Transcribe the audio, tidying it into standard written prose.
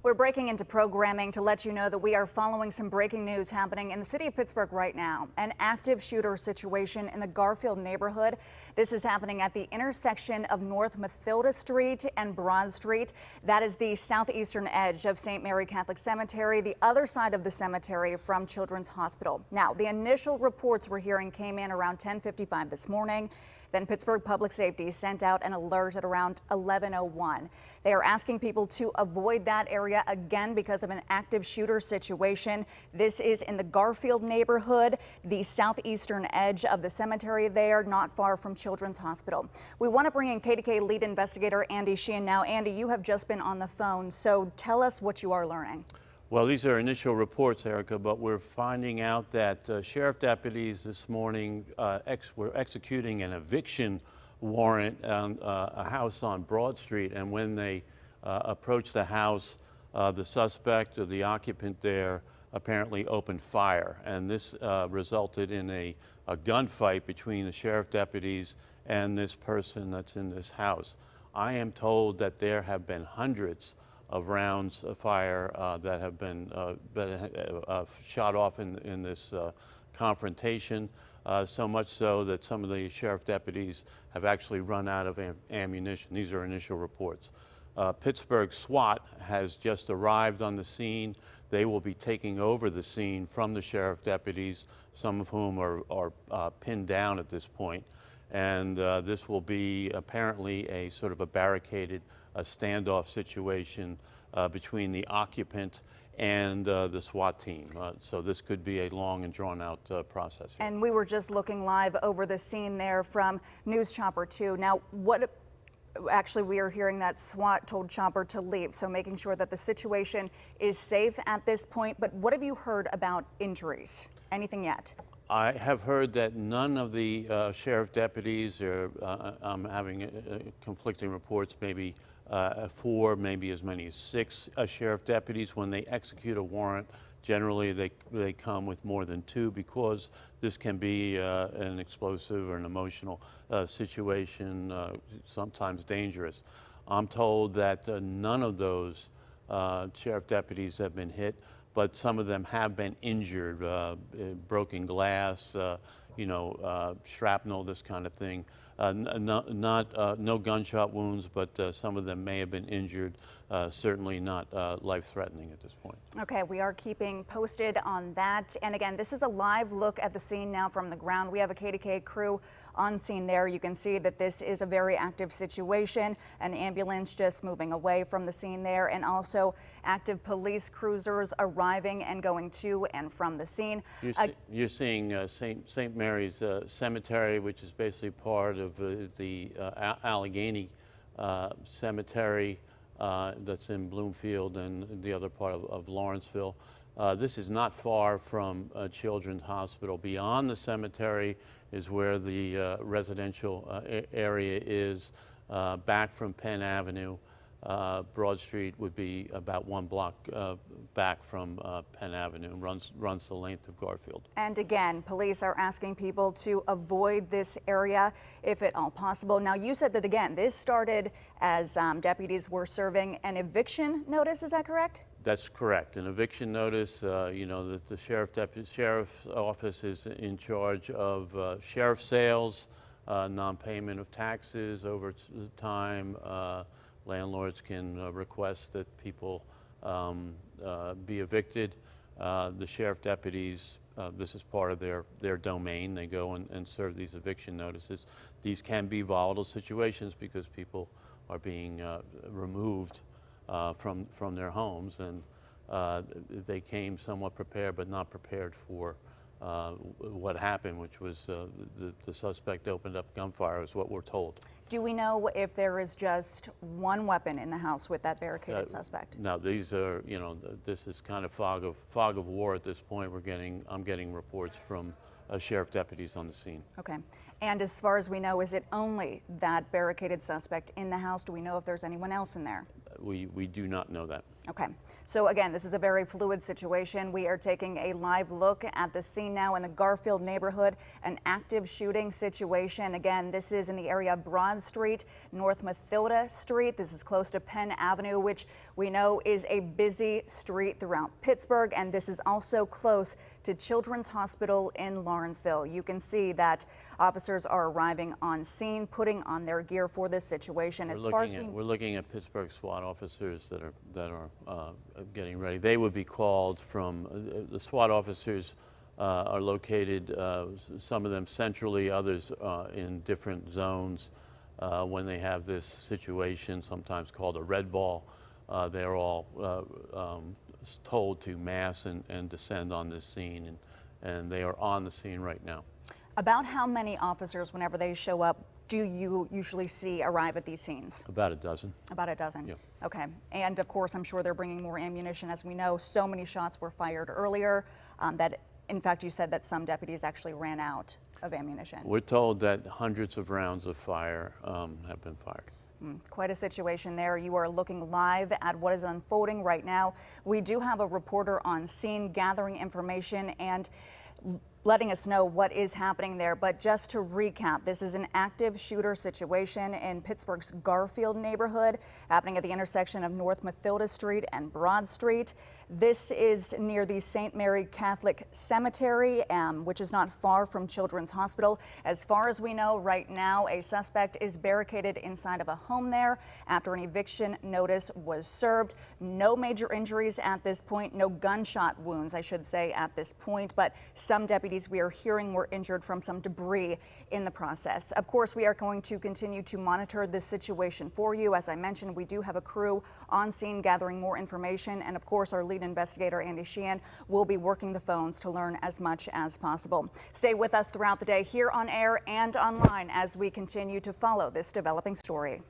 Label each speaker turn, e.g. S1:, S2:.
S1: We're breaking into programming to let you know that we are following some breaking news happening in the city of Pittsburgh right now. An active shooter situation in the Garfield neighborhood. This is happening at the intersection of North Mathilda Street and Broad Street. That is the southeastern edge of St. Mary Catholic Cemetery, the other side of the cemetery from Children's Hospital. Now, the initial reports we're hearing came in around 10:55 this morning. Then Pittsburgh Public Safety sent out an alert at around 11:01. They are asking people to avoid that area again because of an active shooter situation. This is in the Garfield neighborhood, the southeastern edge of the cemetery there, not far from Children's Hospital. We want to bring in KDKA lead investigator Andy Sheehan now. Andy, you have just been on the phone, so tell us what you are learning.
S2: Well, these are initial reports, Erica, but we're finding out that sheriff deputies this morning were executing an eviction warrant on a house on Broad Street, and when they approached the house, the suspect or the occupant there apparently opened fire, and this resulted in a gunfight between the sheriff deputies and this person that's in this house. I am told that there have been hundreds of rounds of fire that have been shot off in this confrontation, so much so that some of the sheriff deputies have actually run out of ammunition. These are initial reports. Pittsburgh SWAT has just arrived on the scene. They will be taking over the scene from the sheriff deputies, some of whom are pinned down at this point. And this will be apparently a sort of a barricaded standoff situation between the occupant and the SWAT team. So this could be a long and drawn out process here.
S1: And we were just looking live over the scene there from News Chopper 2. Now, actually, we are hearing that SWAT told Chopper to leave, so making sure that the situation is safe at this point. But what have you heard about injuries? Anything yet?
S2: I have heard that none of the sheriff deputies I'm having conflicting reports, maybe 4, maybe as many as 6 sheriff deputies. When they execute a warrant, generally they come with more than 2 because this can be an explosive or an emotional situation, sometimes dangerous. I'm told that none of those sheriff deputies have been hit, but some of them have been injured, broken glass, shrapnel, this kind of thing. No gunshot wounds, but some of them may have been injured, certainly not life-threatening at this point.
S1: Okay, we are keeping posted on that. And again, this is a live look at the scene now from the ground. We have a KDKA crew on scene there. You can see that this is a very active situation. An ambulance just moving away from the scene there, and also active police cruisers arriving and going to and from the scene.
S2: You're seeing St. Mary's Cemetery, which is basically part of the Allegheny Cemetery that's in Bloomfield and the other part of Lawrenceville. This is not far from Children's Hospital. Beyond the cemetery is where the residential area is, back from Penn Avenue. Broad Street would be about 1 block back from Penn Avenue, and runs the length of Garfield.
S1: And again, police are asking people to avoid this area if at all possible. Now, you said that, again, this started as deputies were serving an eviction notice. Is that correct?
S2: That's correct. An eviction notice, that the sheriff's office is in charge of sheriff sales, non-payment of taxes over time. Landlords can request that people be evicted. The sheriff deputies, this is part of their domain. They go and serve these eviction notices. These can be volatile situations because people are being removed from their homes, and they came somewhat prepared but not prepared for what happened, which was the suspect opened up gunfire, is what we're told.
S1: Do we know if there is just one weapon in the house with that barricaded suspect?
S2: No, these are, this is kind of fog of war at this point. I'm getting reports from sheriff deputies on the scene.
S1: Okay. And as far as we know, is it only that barricaded suspect in the house? Do we know if there's anyone else in there?
S2: We do not know that.
S1: Okay. So again, this is a very fluid situation. We are taking a live look at the scene now in the Garfield neighborhood, an active shooting situation. Again, this is in the area of Broad Street, North Mathilda Street. This is close to Penn Avenue, which we know is a busy street throughout Pittsburgh. And this is also close to Children's Hospital in Lawrenceville. You can see that officers are arriving on scene, putting on their gear for this situation.
S2: We're looking at Pittsburgh SWAT officers that are getting ready. They would be called from the SWAT officers are located, some of them centrally, others in different zones. When they have this situation, sometimes called a red ball, they're all told to mass and descend on this scene, and they are on the scene right now.
S1: About how many officers, whenever they show up, do you usually see arrive at these scenes?
S2: About a dozen.
S1: About a dozen?
S2: Yeah.
S1: Okay. And of course, I'm sure they're bringing more ammunition. As we know, so many shots were fired earlier that, in fact, you said that some deputies actually ran out of ammunition.
S2: We're told that hundreds of rounds of fire have been fired.
S1: Quite a situation there. You are looking live at what is unfolding right now. We do have a reporter on scene gathering information and letting us know what is happening there. But just to recap, this is an active shooter situation in Pittsburgh's Garfield neighborhood, happening at the intersection of North Mathilda Street and Broad Street. This is near the St. Mary Catholic Cemetery, which is not far from Children's Hospital. As far as we know right now, a suspect is barricaded inside of a home there after an eviction notice was served. No major injuries at this point, no gunshot wounds, I should say, at this point, but some deputies we are hearing were injured from some debris in the process. Of course, we are going to continue to monitor this situation for you. As I mentioned, we do have a crew on scene gathering more information, and of course, our lead investigator, Andy Sheehan, will be working the phones to learn as much as possible. Stay with us throughout the day here on air and online as we continue to follow this developing story.